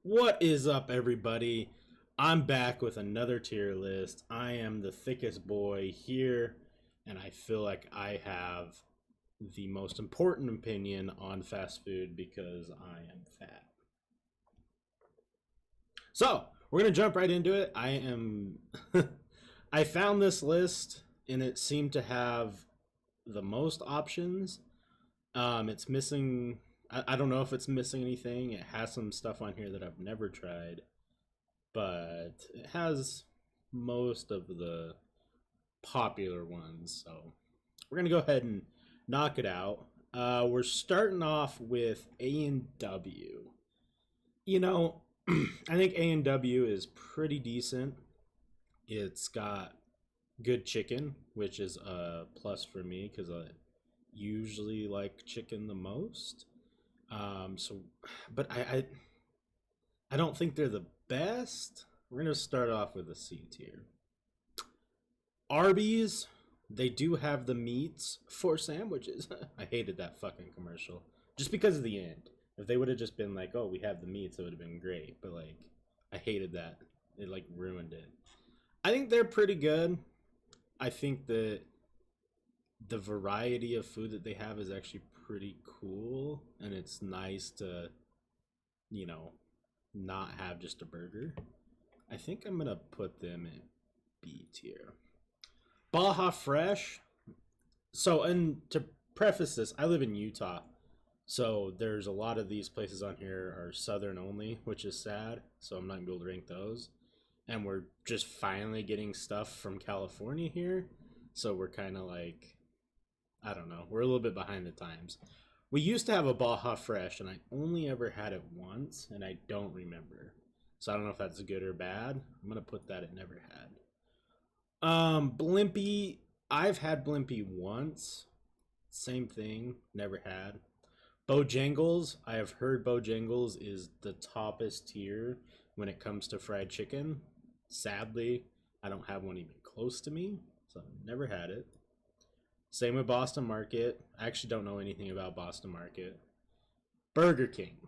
What is up, everybody? I'm back with another tier list. I am the thickest boy here, and I feel like I have the most important opinion on fast food because I am fat. So, we're going to jump right into it. I found this list, and it seemed to have the most options. It's missing. I don't know if it's missing anything. It has some stuff on here that I've never tried, but it has most of the popular ones. So we're gonna go ahead and knock it out. We're starting off with A&W. You know, I think A&W is pretty decent. It's got good chicken, which is a plus for me because I usually like chicken the most. So, but I don't think they're the best. We're gonna start off with a C tier. Arby's, they do have the meats for sandwiches. I hated that fucking commercial just because of the end. If they would have just been like, "Oh, we have the meats," it would have been great. But like, I hated that. It like ruined it. I think they're pretty good. I think that the variety of food that they have is actually pretty cool, and it's nice to, you know, not have just a burger. I think I'm gonna put them in B tier. Baja Fresh. So, and to preface this, I live in Utah, so there's a lot of these places on here are southern only, which is sad. So I'm not gonna be able to rank those. And we're just finally getting stuff from California here, so we're kind of like, I don't know. We're a little bit behind the times. We used to have a Baja Fresh, and I only ever had it once, and I don't remember. So I don't know if that's good or bad. I'm going to put that at never had. Blimpie. I've had Blimpie once. Same thing. Never had. Bojangles. I have heard Bojangles is the toppest tier when it comes to fried chicken. Sadly, I don't have one even close to me, so I've never had it. Same with Boston Market. I actually don't know anything about Boston Market. Burger King.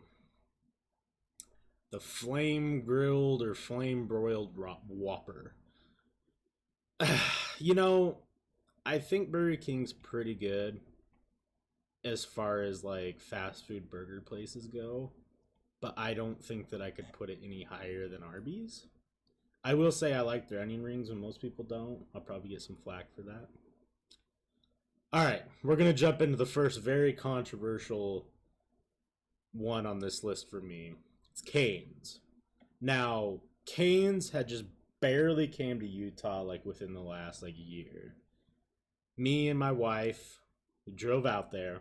The flame grilled or flame broiled Whopper. You know, I think Burger King's pretty good as far as like fast food burger places go, but I don't think that I could put it any higher than Arby's. I will say I like their onion rings when most people don't. I'll probably get some flack for that. All right, we're going to jump into the first very controversial one on this list for me. It's Cane's. Now, Cane's had just barely came to Utah like within the last like year. Me and my wife drove out there,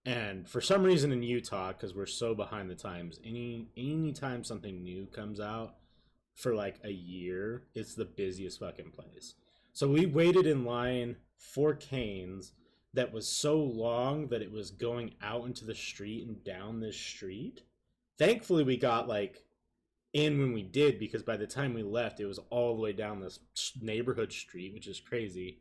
and for some reason in Utah, because we're so behind the times, anytime something new comes out for like a year, it's the busiest fucking place. So we waited in line for Cane's that was so long that it was going out into the street and down this street. Thankfully, we got like in when we did, because by the time we left, it was all the way down this neighborhood street, which is crazy.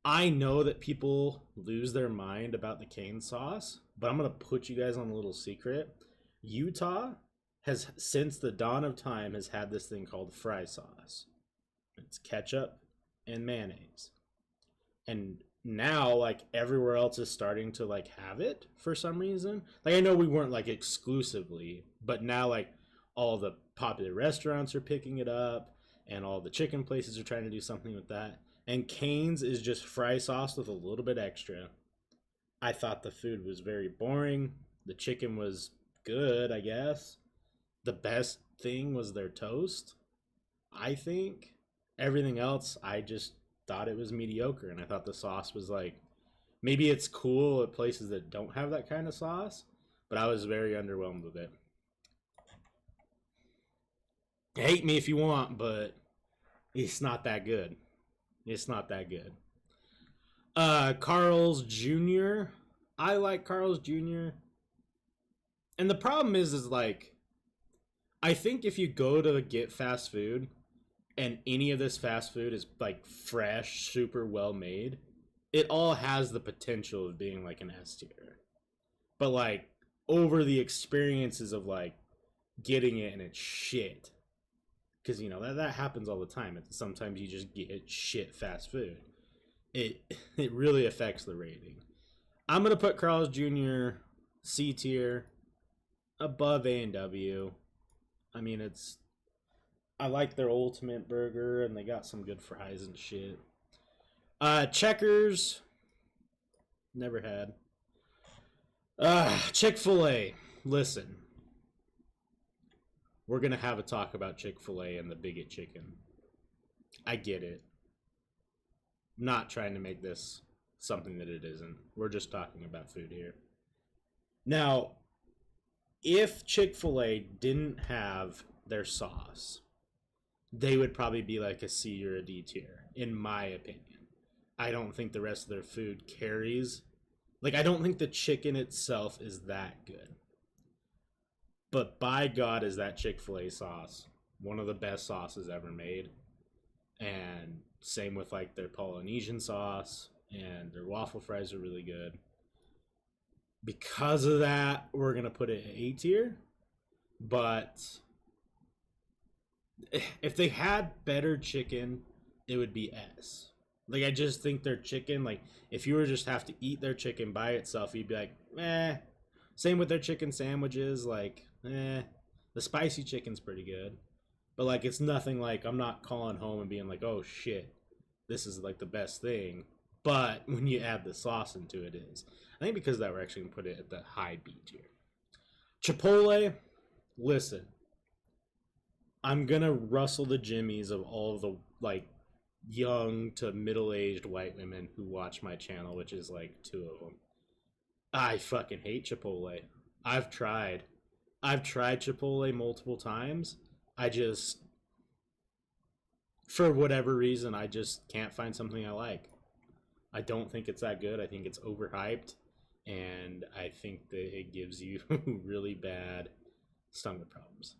I know that people lose their mind about the cane sauce, but I'm going to put you guys on a little secret. Utah has, since the dawn of time, has had this thing called fry sauce. It's ketchup and mayonnaise. And now, like, everywhere else is starting to, like, have it for some reason. Like, I know we weren't, like, exclusively, but now, like, all the popular restaurants are picking it up, and all the chicken places are trying to do something with that. And Cane's is just fry sauce with a little bit extra. I thought the food was very boring. The chicken was good, I guess. The best thing was their toast, I think. Everything else, I just thought it was mediocre, and I thought the sauce was like, maybe it's cool at places that don't have that kind of sauce, but I was very underwhelmed with it. Hate me if you want, but it's not that good. It's not that good. Carl's Jr. I like Carl's Jr. And the problem is like, I think if you go to get fast food and any of this fast food is like fresh, super well made, it all has the potential of being like an S tier. But like over the experiences of like getting it and it's shit. Because, you know, that happens all the time. Sometimes you just get shit fast food. It really affects the rating. I'm going to put Carl's Jr. C tier above A&W. I mean, I like their ultimate burger, and they got some good fries and shit. Checkers, never had. Chick-fil-A, listen. We're going to have a talk about Chick-fil-A and the bigot chicken. I get it. Not trying to make this something that it isn't. We're just talking about food here. Now, if Chick-fil-A didn't have their sauce, they would probably be like a C or a D tier, in my opinion. I don't think the rest of their food carries. Like, I don't think the chicken itself is that good. But by God, is that Chick-fil-A sauce one of the best sauces ever made. And same with, like, their Polynesian sauce, and their waffle fries are really good. Because of that, we're going to put it A tier. But if they had better chicken, it would be S. Like, I just think their chicken, like, if you were just have to eat their chicken by itself, you'd be like, eh. Same with their chicken sandwiches, like, eh. The spicy chicken's pretty good. But, like, it's nothing like, I'm not calling home and being like, oh, shit, this is, like, the best thing. But when you add the sauce into it, it is. I think because of that, we're actually going to put it at the high B tier. Chipotle, listen. I'm going to rustle the jimmies of all of the, like, young to middle-aged white women who watch my channel, which is, like, 2 of them. I fucking hate Chipotle. I've tried Chipotle multiple times. For whatever reason, I just can't find something I like. I don't think it's that good. I think it's overhyped, and I think that it gives you really bad stomach problems.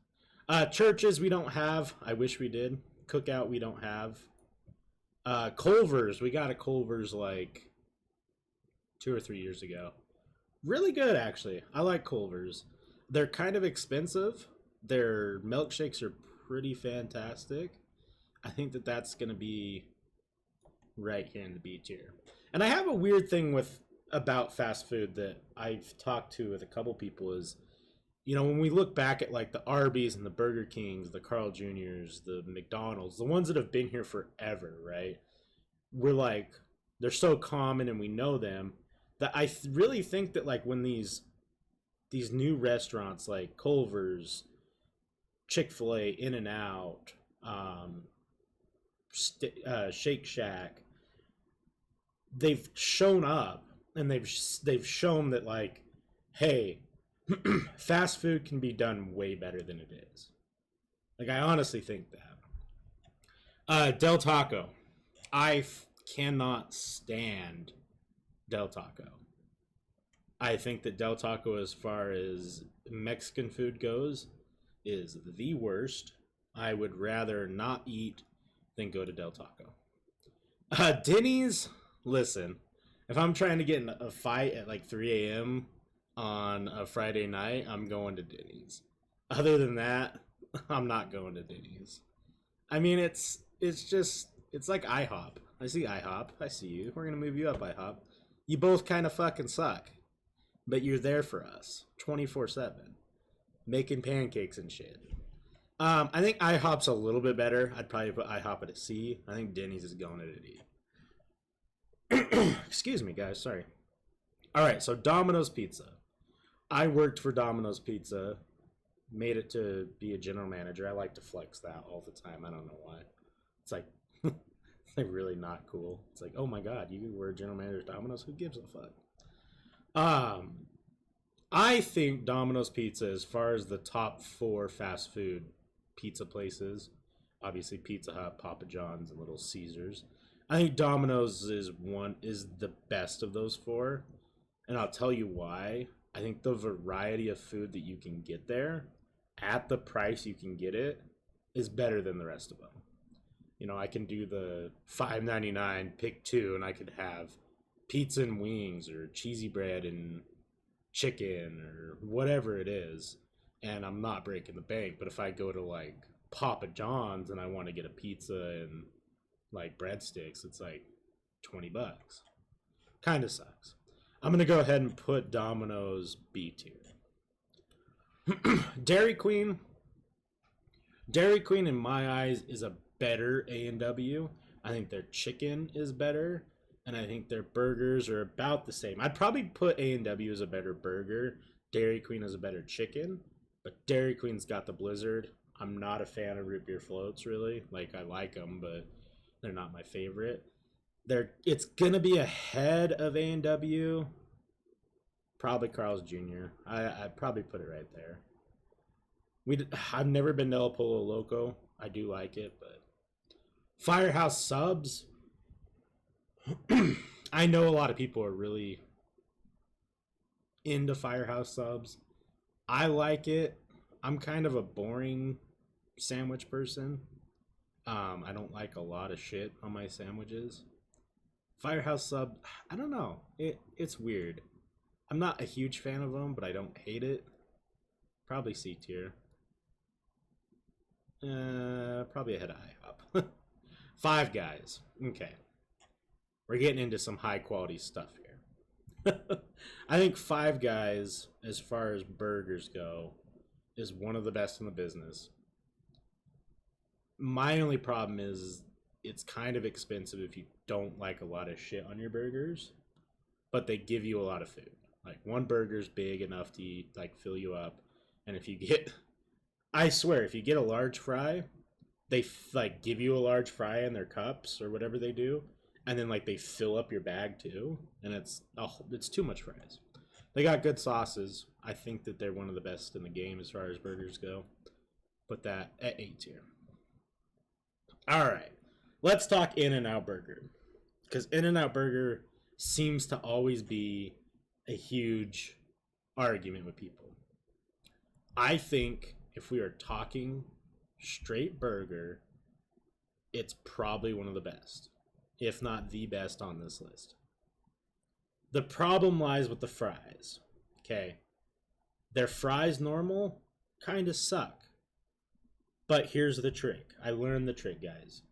Churches we don't have. I wish we did. Cookout we don't have. Culver's, we got a Culver's like 2 or 3 years ago. Really good, actually. I like Culver's. They're kind of expensive. Their milkshakes are pretty fantastic. I think that that's going to be right here in the B tier. And I have a weird thing about fast food that I've talked to with a couple people is, you know, when we look back at like the Arby's and the Burger Kings, the Carl Jr.'s, the McDonald's, the ones that have been here forever, right? We're like, they're so common and we know them that I really think that like when these new restaurants like Culver's, Chick-fil-A, In-N-Out, Shake Shack, they've shown up and they've shown that like, hey, fast food can be done way better than it is. Like, I honestly think that. Del Taco. I cannot stand Del Taco. I think that Del Taco, as far as Mexican food goes, is the worst. I would rather not eat than go to Del Taco. Denny's, listen, if I'm trying to get in a fight at like 3 a.m. on a Friday night, I'm going to Denny's. Other than that, I'm not going to Denny's. I mean, it's like IHOP. I see IHOP. I see you. We're going to move you up, IHOP. You both kind of fucking suck. But you're there for us 24/7, making pancakes and shit. I think IHOP's a little bit better. I'd probably put IHOP at a C. I think Denny's is going at a D. Excuse me, guys. Sorry. All right, so Domino's Pizza. I worked for Domino's Pizza, made it to be a general manager. I like to flex that all the time. I don't know why. It's like, it's like really not cool. It's like, oh my god, you were a general manager at Domino's? Who gives a fuck? I think Domino's Pizza, as far as the top 4 fast food pizza places, obviously Pizza Hut, Papa John's, and Little Caesars, I think Domino's is the best of those 4, and I'll tell you why. I think the variety of food that you can get there, at the price you can get it, is better than the rest of them. You know, I can do the $5.99 pick 2, and I could have pizza and wings, or cheesy bread and chicken, or whatever it is. and I'm not breaking the bank. But if I go to like Papa John's and I want to get a pizza and like breadsticks, it's like $20. Kind of sucks. I'm gonna go ahead and put Domino's B tier. Dairy Queen. Dairy Queen, in my eyes, is a better A&W. I think their chicken is better, and I think their burgers are about the same. I'd probably put A&W as a better burger, Dairy Queen as a better chicken, but Dairy Queen's got the Blizzard. I'm not a fan of root beer floats, really. Like, I like them, but they're not my favorite. It's gonna be ahead of A&W. Probably Carl's Jr. I'd probably put it right there. I've never been to El Pollo Loco. I do like it, but Firehouse Subs. I know a lot of people are really into Firehouse Subs. I like it. I'm kind of a boring sandwich person. I don't like a lot of shit on my sandwiches. Firehouse Sub, I don't know. It's weird. I'm not a huge fan of them, but I don't hate it. Probably C tier. Probably ahead of IHOP. Five Guys. Okay. We're getting into some high quality stuff here. I think Five Guys, as far as burgers go, is one of the best in the business. My only problem is it's kind of expensive if you don't like a lot of shit on your burgers, but they give you a lot of food. Like, one burger's big enough to eat, like, fill you up. And if you get, I swear, if you get a large fry, they like give you a large fry in their cups or whatever they do, and then like they fill up your bag too, and it's too much fries. They got good sauces. I think that they're one of the best in the game as far as burgers go. Put that at A tier. All right, let's talk In-N-Out Burger, because In-N-Out Burger seems to always be a huge argument with people. I think if we are talking straight burger, it's probably one of the best, if not the best on this list. The problem lies with the fries. Okay, their fries normal kind of suck. But here's the trick. I learned the trick, guys.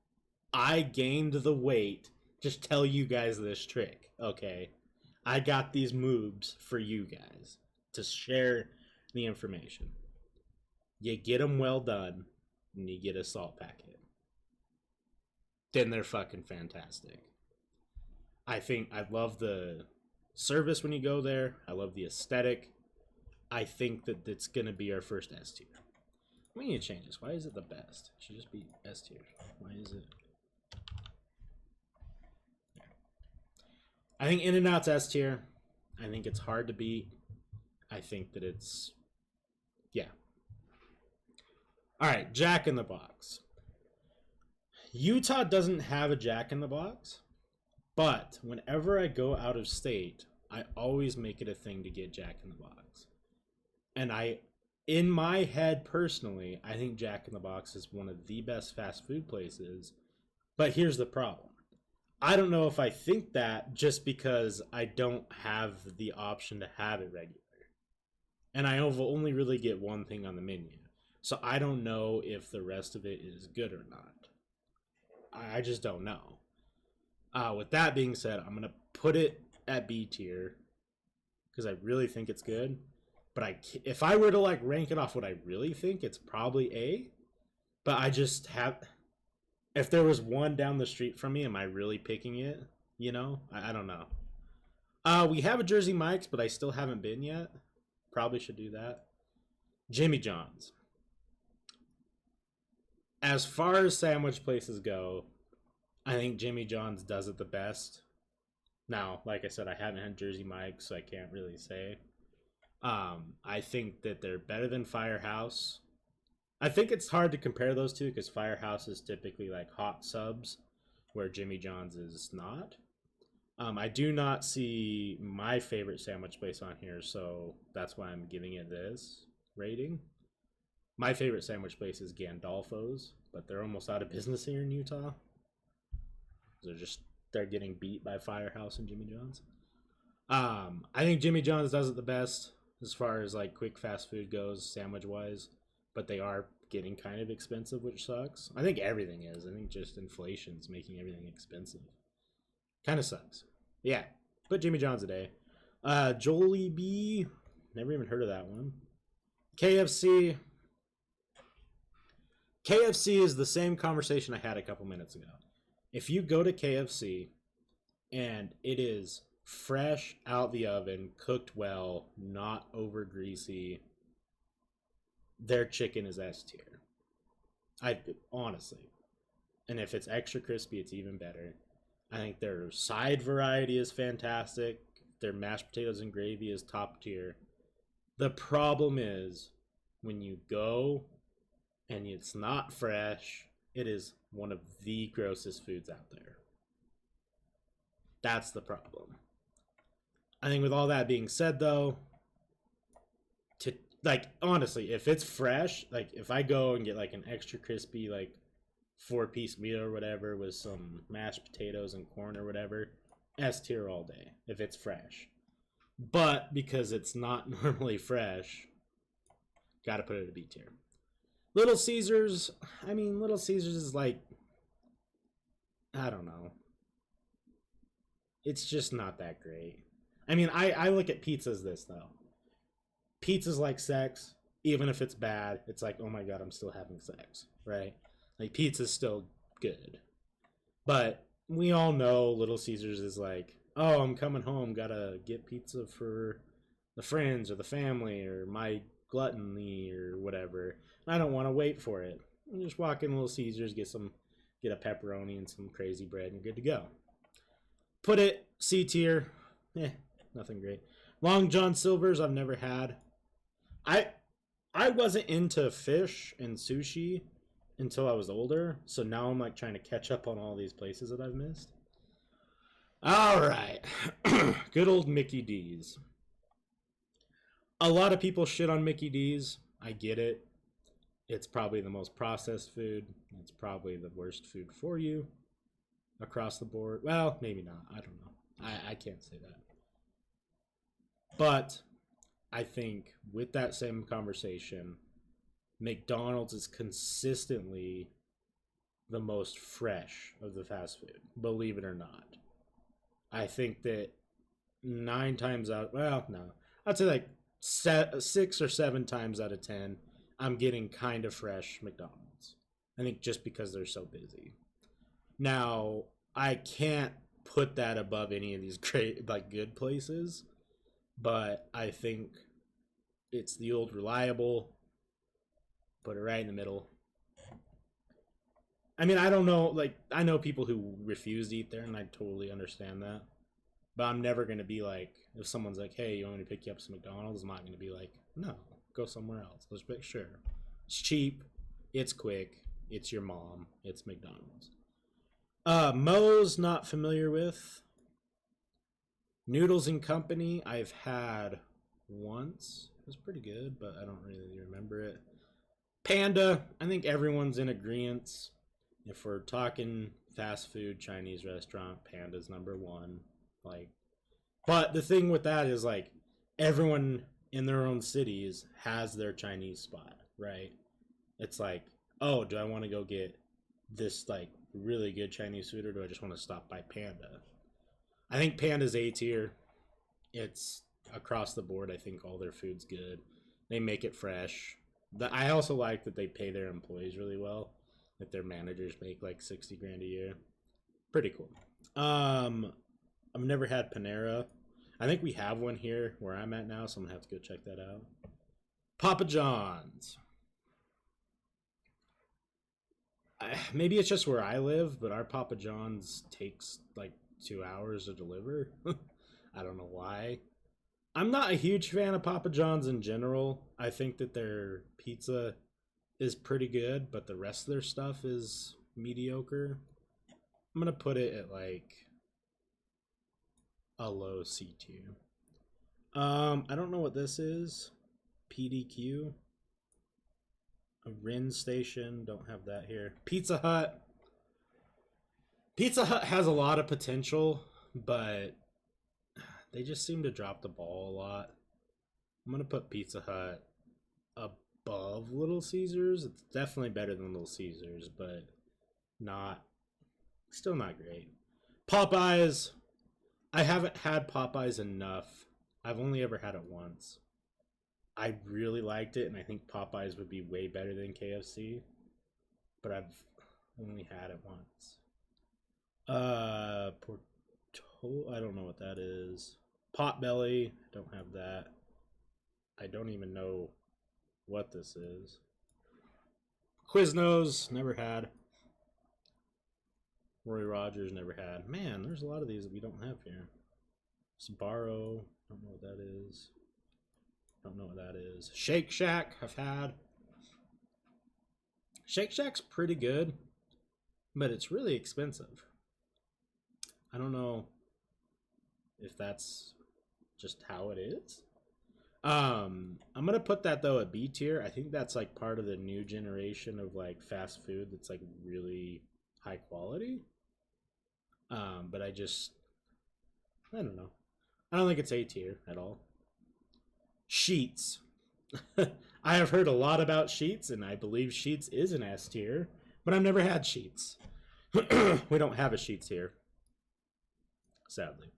I gained the weight. Just tell you guys this trick, okay? I got these moves for you guys to share the information. You get them well done, and you get a salt packet. Then they're fucking fantastic. I love the service when you go there. I love the aesthetic. I think that it's going to be our first S tier. We need to change this. Why is it the best? It should just be S tier. Why is it? I think In-N-Out's S tier. I think it's hard to beat. I think that it's... yeah. Alright, Jack in the Box. Utah doesn't have a Jack in the Box, but whenever I go out of state, I always make it a thing to get Jack in the Box. And in my head, personally, I think Jack in the Box is one of the best fast food places. But here's the problem. I don't know if I think that just because I don't have the option to have it regular. And I only really get one thing on the menu. So I don't know if the rest of it is good or not. I just don't know. With that being said, I'm going to put it at B tier because I really think it's good. But if I were to like rank it off what I really think, it's probably A. But I just have... if there was one down the street from me, am I really picking it? You know? I don't know. We have a Jersey Mike's, but I still haven't been yet. Probably should do that. Jimmy John's. As far as sandwich places go, I think Jimmy John's does it the best. Now, like I said, I haven't had Jersey Mike's, so I can't really say. I think that they're better than Firehouse. I think it's hard to compare those two because Firehouse is typically like hot subs, where Jimmy John's is not. I do not see my favorite sandwich place on here, so that's why I'm giving it this rating. My favorite sandwich place is Gandolfo's, but they're almost out of business here in Utah. They're getting beat by Firehouse and Jimmy John's. I think Jimmy John's does it the best. as far as like quick fast food goes, sandwich wise, but they are getting kind of expensive, which sucks. I think everything is. I think just inflation's making everything expensive. Kind of sucks. Yeah, put Jimmy John's a day. Jollibee, never even heard of that one. KFC. KFC is the same conversation I had a couple minutes ago. If you go to KFC and it is fresh out the oven, cooked well, not over greasy, their chicken is S tier. I honestly. And if it's extra crispy, it's even better. I think their side variety is fantastic. Their mashed potatoes and gravy is top tier. The problem is when you go and it's not fresh, it is one of the grossest foods out there. That's the problem. I think with all that being said though, to like honestly, if it's fresh, like if I go and get like an extra crispy like 4-piece meal or whatever with some mashed potatoes and corn or whatever, S tier all day if it's fresh. But because it's not normally fresh, gotta put it at B tier. Little Caesars, I mean, Little Caesars is like, I don't know. It's just not that great. I mean, I look at pizzas this though. Pizza's like sex, even if it's bad, it's like, oh my god, I'm still having sex, right? Like, pizza's still good. But we all know Little Caesars is like, oh, I'm coming home, gotta get pizza for the friends or the family or my gluttony or whatever. I don't want to wait for it. You just walk in Little Caesars, get a pepperoni and some crazy bread, and you're good to go. Put it C tier. Nothing great. Long John Silver's I've never had. I wasn't into fish and sushi until I was older, so now I'm like trying to catch up on all these places that I've missed. All right. Good old Mickey D's. A lot of people shit on Mickey D's. I get it. It's probably the most processed food. It's probably the worst food for you across the board. Well, maybe not. I don't know. I can't say that. But I think with that same conversation, McDonald's is consistently the most fresh of the fast food, believe it or not. I think that 9 times out, well, no, I'd say like 6 or 7 times out of 10, I'm getting kind of fresh McDonald's. I think just because they're so busy. Now, I can't put that above any of these great, like, good places, but I think it's the old reliable. Put it right in the middle. I mean, I don't know, like, I know people who refuse to eat there, and I totally understand that. But I'm never going to be like, if someone's like, hey, you want me to pick you up some McDonald's? I'm not going to be like, no, go somewhere else. Let's make sure. It's cheap. It's quick. It's your mom. It's McDonald's. Moe's, not familiar with. Noodles and Company, I've had once. It was pretty good, but I don't really remember it. Panda, I think everyone's in agreement. If we're talking fast food Chinese restaurant, Panda's number 1. Like, but the thing with that is like everyone in their own cities has their Chinese spot, right? It's like, oh, do I want to go get this like really good Chinese food, or do I just want to stop by Panda? I think Panda's A tier. It's across the board. I think all their food's good. They make it fresh. I also like that they pay their employees really well. That their managers make like $60,000 a year. Pretty cool. I've never had Panera. I think we have one here where I'm at now, so I'm gonna have to go check that out. Papa John's. Maybe it's just where I live, but our Papa John's takes like 2 hours to deliver. I don't know why. I'm not a huge fan of Papa John's in general. I think that their pizza is pretty good, but the rest of their stuff is mediocre. I'm going to put it at like a low C tier. I don't know what this is. PDQ. A RIN station. Don't have that here. Pizza Hut. Pizza Hut has a lot of potential, but they just seem to drop the ball a lot. I'm gonna put Pizza Hut above Little Caesars. It's definitely better than Little Caesars, but not still not great. Popeyes. I haven't had Popeyes enough. I've only ever had it once. I really liked it, and I think Popeyes would be way better than KFC, but I've only had it once. I don't know what that is. Potbelly, don't have that. I don't even know what this is. Quiznos, never had. Roy Rogers, never had. Man, there's a lot of these that we don't have here. Sbarro, don't know what that is. Don't know what that is. Shake Shack, I've had. Shake Shack's pretty good, but it's really expensive. I don't know if that's just how it is. I'm gonna put that though at B tier. I think that's like part of the new generation of like fast food that's like really high quality. But I don't know. I don't think it's A tier at all. Sheets. I have heard a lot about Sheets, and I believe Sheets is an S tier, but I've never had Sheets. We don't have a Sheets here, sadly.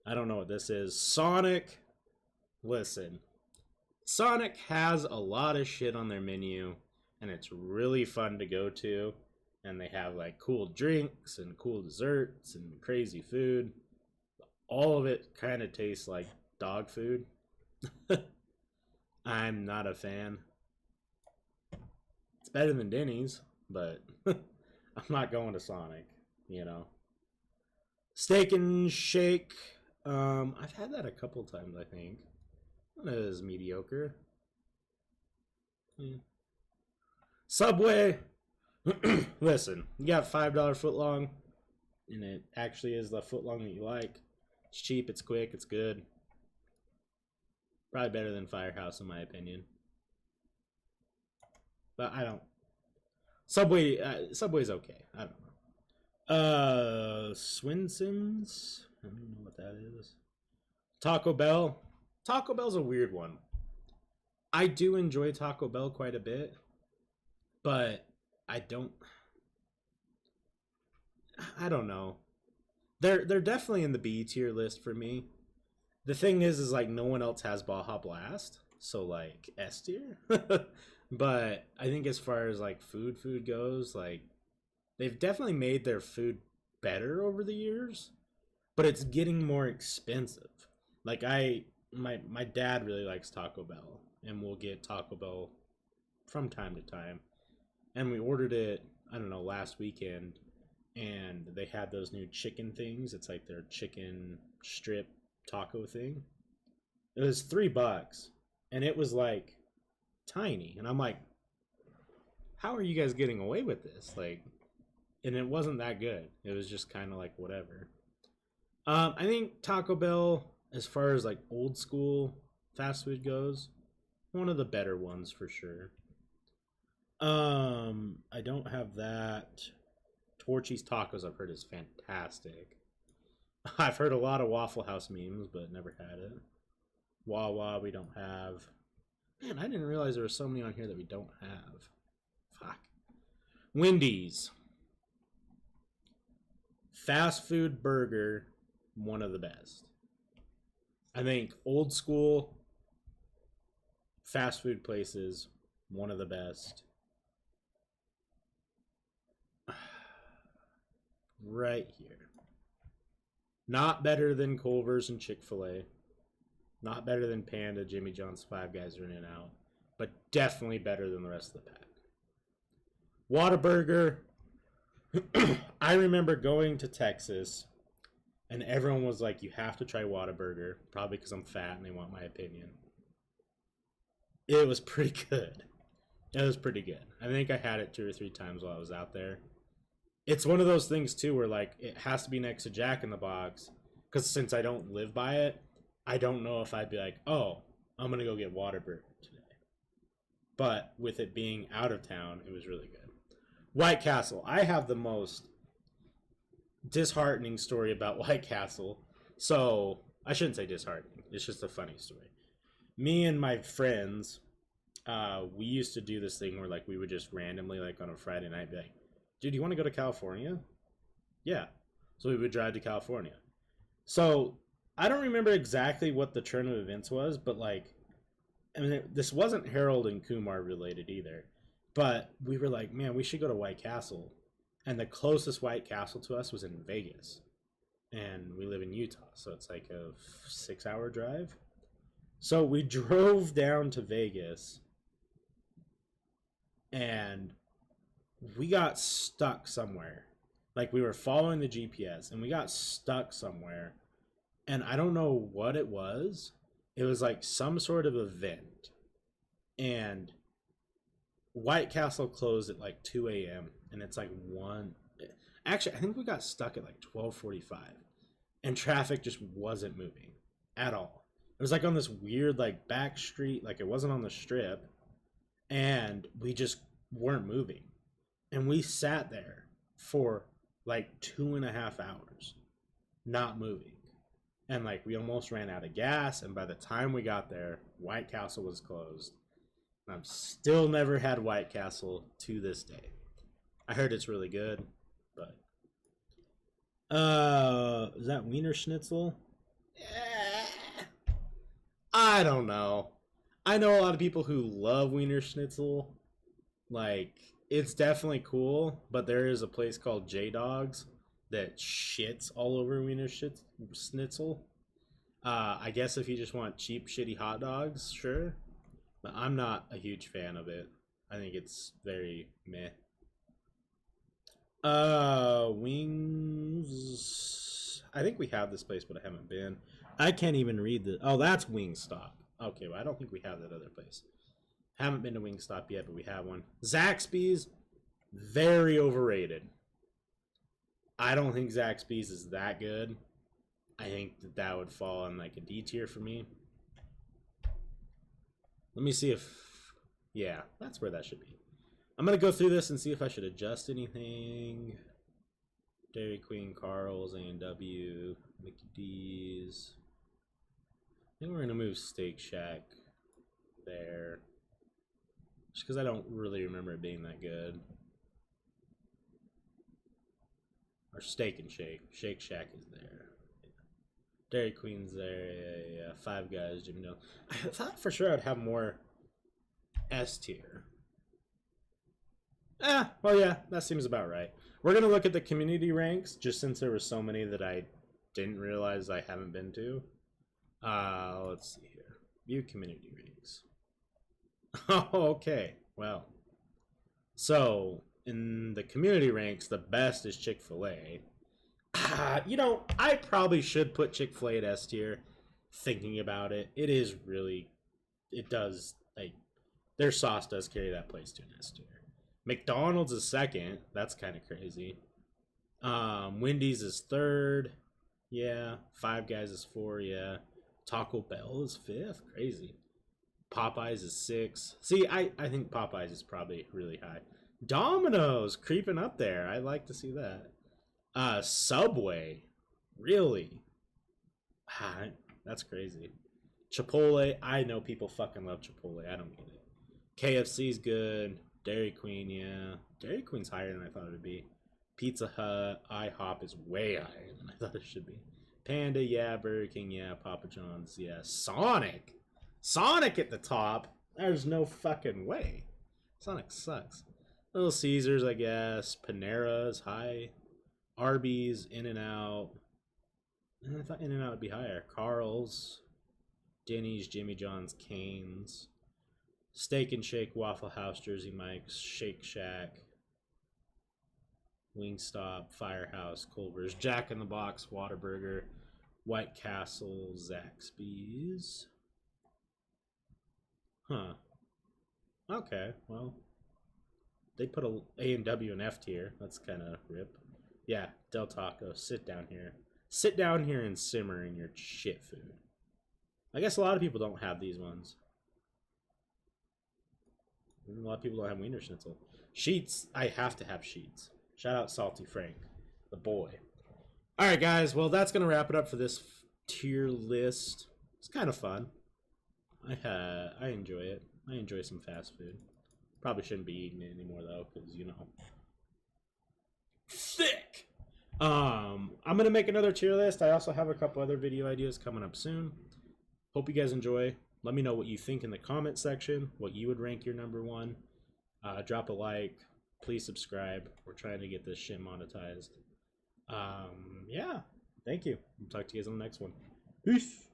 I don't know what this is. Sonic. Listen, Sonic has a lot of shit on their menu, and it's really fun to go to. And they have like cool drinks and cool desserts and crazy food. All of it kind of tastes like dog food. I'm not a fan. It's better than Denny's, but I'm not going to Sonic, you know. Steak and Shake. I've had that a couple times, I think. It is mediocre. Subway. Listen, you got $5 footlong, and it actually is the footlong that you like. It's cheap, it's quick, it's good. Probably better than Firehouse in my opinion. But I don't. Subway's okay. I don't know. Swinson's. I don't know what that is. Taco Bell. Taco Bell's a weird one. I do enjoy Taco Bell quite a bit, but I don't know. They're definitely in the B tier list for me. The thing is like no one else has Baja Blast, so like S tier. But I think as far as like food goes, like they've definitely made their food better over the years, but it's getting more expensive. Like my dad really likes Taco Bell, and we'll get Taco Bell from time to time. And we ordered it, I don't know, last weekend, and they had those new chicken things. It's like their chicken strip taco thing. It was $3, and it was like tiny. And I'm like, how are you guys getting away with this? Like, and it wasn't that good. It was just kind of like whatever. I think Taco Bell, as far as like old school fast food goes, one of the better ones for sure. I don't have that. Torchy's Tacos I've heard is fantastic. I've heard a lot of Waffle House memes, but never had it. Wawa we don't have. Man, I didn't realize there were so many on here that we don't have. Fuck. Wendy's. Fast food burger, one of the best. I think old school fast food places, one of the best. Right here. Not better than Culver's and Chick-Fil-A. Not better than Panda, Jimmy John's, Five Guys, or In-N-Out. But definitely better than the rest of the pack. Whataburger. I remember going to Texas, and everyone was like, you have to try Whataburger. Probably because I'm fat and they want my opinion. It was pretty good. It was pretty good. I think I had it 2 or 3 times while I was out there. It's one of those things, too, where, like, it has to be next to Jack in the Box. Because since I don't live by it, I don't know if I'd be like, oh, I'm going to go get Whataburger today. But with it being out of town, it was really good. White Castle. I have the most disheartening story about White Castle. So, I shouldn't say disheartening. It's just a funny story. Me and my friends, we used to do this thing where like we would just randomly like on a Friday night be like, dude, you want to go to California? Yeah. So we would drive to California. So I don't remember exactly what the turn of events was, but like, I mean, this wasn't Harold and Kumar related either. But we were like, man, we should go to White Castle. And the closest White Castle to us was in Vegas. And we live in Utah, so it's like a 6 hour drive. So we drove down to Vegas and we got stuck somewhere. Like we were following the GPS and we got stuck somewhere. And I don't know what it was. It was like some sort of event. And White Castle closed at like 2 a.m. and it's like 1. Actually, I think we got stuck at like 12:45 and traffic just wasn't moving at all. It was like on this weird like back street, like it wasn't on the strip, and we just weren't moving. And we sat there for like 2.5 hours not moving. And like we almost ran out of gas, and by the time we got there, White Castle was closed. And I've still never had White Castle to this day. I heard it's really good, but is that Wiener Schnitzel? I don't know. I know a lot of people who love Wiener Schnitzel. Like, it's definitely cool, but there is a place called J Dogs that shits all over Wiener Schnitzel. I guess if you just want cheap, shitty hot dogs, sure. But I'm not a huge fan of it. I think it's very meh. Wings. I think we have this place, but I haven't been. I can't even read the. Oh, that's Wingstop. Okay, well, I don't think we have that other place. Haven't been to Wingstop yet, but we have one. Zaxby's, very overrated. I don't think Zaxby's is that good. I think that that would fall in like a D tier for me. Let me see if. Yeah, that's where that should be. I'm going to go through this and see if I should adjust anything. Dairy Queen, Carl's, A&W, Mickey D's. I think we're going to move Steak Shack there. Just because I don't really remember it being that good. Or Steak and Shake. Shake Shack is there. Dairy Queen's there. Yeah. Five Guys, Jimmy John's. I thought for sure I'd have more S tier. Well, yeah, that seems about right. We're going to look at the community ranks, just since there were so many that I didn't realize I haven't been to. Let's see here. View community ranks. Oh, okay. Well, so in the community ranks, the best is Chick-fil-A. I probably should put Chick-fil-A at S tier. Thinking about it, it does, like, their sauce does carry that place to an S tier. McDonald's is second. That's kind of crazy. Wendy's is third. Yeah. Five Guys is four. Yeah. Taco Bell is fifth. Crazy. Popeyes is sixth. See, I think Popeyes is probably really high. Domino's creeping up there. I like to see that. Subway. Really? That's crazy. Chipotle. I know people fucking love Chipotle. I don't get it. KFC's good. Dairy Queen, yeah. Dairy Queen's higher than I thought it would be. Pizza Hut, IHOP is way higher than I thought it should be. Panda, yeah. Burger King, yeah. Papa John's, yeah. Sonic at the top. There's no fucking way. Sonic sucks. Little Caesars, I guess. Panera's high. Arby's, In-N-Out. I thought In-N-Out would be higher. Carl's, Denny's, Jimmy John's, Cane's. Steak and Shake, Waffle House, Jersey Mike's, Shake Shack, Wingstop, Firehouse, Culver's, Jack in the Box, Whataburger, White Castle, Zaxby's. Huh. Okay, well, they put a A&W in F tier. That's kind of rip. Yeah, Del Taco, sit down here. Sit down here and simmer in your shit food. I guess a lot of people don't have these ones. A lot of people don't have Wiener Schnitzel. Sheets, I have to have Sheets. Shout out Salty Frank, the boy. All right, guys. Well, that's going to wrap it up for this tier list. It's kind of fun. I enjoy it. I enjoy some fast food. Probably shouldn't be eating it anymore though, because thick. I'm gonna make another tier list. I also have a couple other video ideas coming up soon. Hope you guys enjoy. Let me know what you think in the comment section. What you would rank your number one. Drop a like. Please subscribe. We're trying to get this shit monetized. Yeah. Thank you. I'll talk to you guys on the next one. Peace.